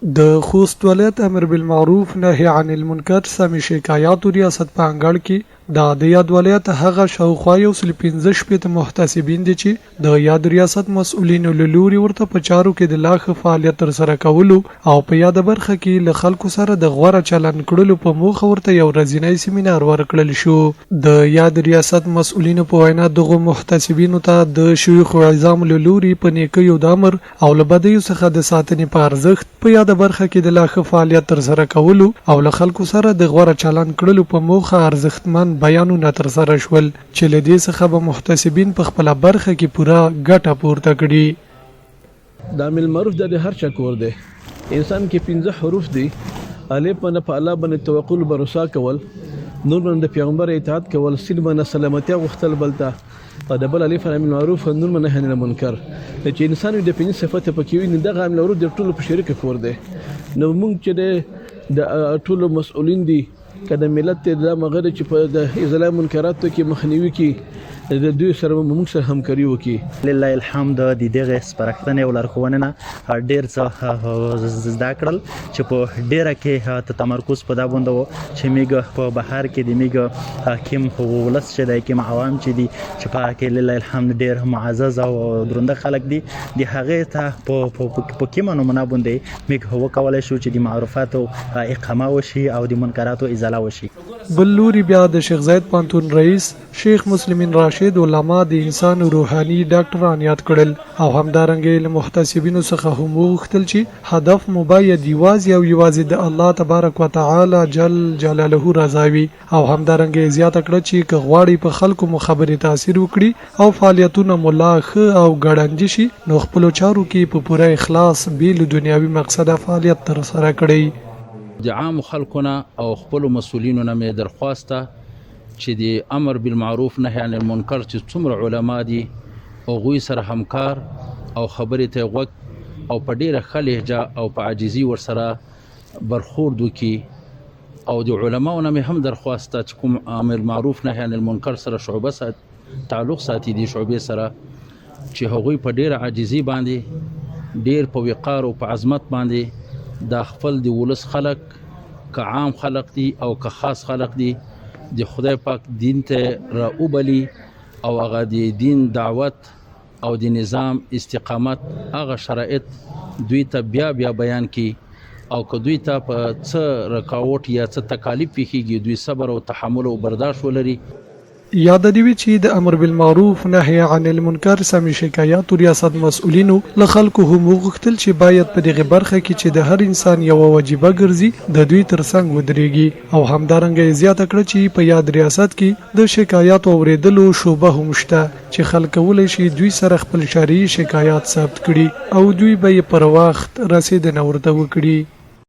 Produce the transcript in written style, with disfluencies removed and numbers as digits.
د خوست ولایت امر بالمعروف نهي عن المنکر سمې شکایاتو ریاست په انګړ کې د یاد ولایت هغه شاوخوا 115 محتسبین دي چې د یاد ریاست مسؤلینو له لوري ورته په چارو کې د لاخ فعالیت تر سره کولو او په یاد برخه کې له خلکو سره د غوړه چلن کړلو په موخه ورته یو ورځنی سیمینار ورکړل شو. د یاد ریاست مسؤلینو په وینا دغه محتسبینو ته د شیوخ اعظم له لوري په نیکیو د امر او له بدیو څخه د ساتنې په ارزښت په یاد برخه کې د لاخ فعالیت تر سره کولو او له خلکو سره د غوړه چلن کړلو په موخه ارزښتمن بیانونه تر سره شول چې له دې څخه به محتسبین په خپل برخه کې پوره ګټه پورته کړي. د عامل معروف د هر چا کور دی. انسان کې 15 حروف دي. الف باندې په الله باندې توکل بروسا کول، نور باندې پیغمبر اطاعت کول، سین باندې سلامتی غوښتل بلته او د بل الف عامل معروف نور باندې نهي عن المنکر. چې انسان د پنځه صفات پکې وي نه د عامل معروف د ټولو په شریک کور دی. نو موږ چې د ټولو مسؤلین دي کله ملت د مغرب چې په د ازاله منکراتو کې مخنیوي کې د دوی سره موږ سره همکاري وکړي. لله الحمد د دغه سپارښتنې ولرخونه ډیر څه زده کړل چې په ډیره کې تمرکز په دا باندې وو چې میګه په بهر کې د میګه حاکم ولس چې د حکم عوام چې دي چې په کې لله الحمد ډیر معزز او درنده خلک دي د هغه ته په کې منو باندې میګه وکولای شو چې د معروفات او اقامه وشي او د منکراتو ازاله وشي. بل لوري بیا د شیخ زاید پانتون رئیس شیخ مسلمین راشد علما د انسان روحاني ډاکټران یاد کړل او همدارنګه له محتسبینو څخه هم وغوښتل چې هدف مباید یوازې او یوازې د الله تبارک وتعالى جل جلاله رضا وي او همدارنګه زیاته کړه چې غواړي په خلکو مخابره تاثیر وکړي او فعالیتونه ملاخ او ګړندې شي نو خپل چارو کې په پوره اخلاص بیل دنیوي مقصد فعالیت تر سره کړي. د عام خلکونه او خپل مسؤلینو نه مې درخواسته چې د امر بالمعروف نهي عن المنکر چې څومره علما دي او غوي سره همکار او خبرې ته غوږ او په ډیره ښه لهجه او په عاجزي ورسره برخورد وکړي او د علماو نه مې هم درخواسته چې کوم امر معروف نهي عن المنکر سره شعبه تعلق ساتي دي شعبې سره چې هغوی په ډیره عاجزي باندې ډیر په وقار او په عظمت باندې دا خپل د ولس خلق که عام خلق دي او که خاص خلق دي د خدای پاک دین ته راوبلی او هغه د دین دعوت او د نظام استقامت هغه شرایط دوی ته بیا بیان کی او که دوی ته په څه رکاوټ یا څه تکالیف پیږي دوی صبر او تحمل او برداشت ولري. یاد دی چې د امر بالمعروف نهي عن المنکر سمې شکایات ریاست مسؤلینو له خلکو هم وغوښتل چې باید په دغه برخه کې چې د هر انسان یو واجبہ ګرځي د دوی ترڅنګ ودرېږي او همدارنګه زیاته کړه چې په یاد ریاست کې د شکایات اوریدلو شوبه هم شته چې خلک ولې شي دوی سره خپل شرعي شکایات ثبت کړي او دوی به پر وخت رسیدنه ورته وکړي.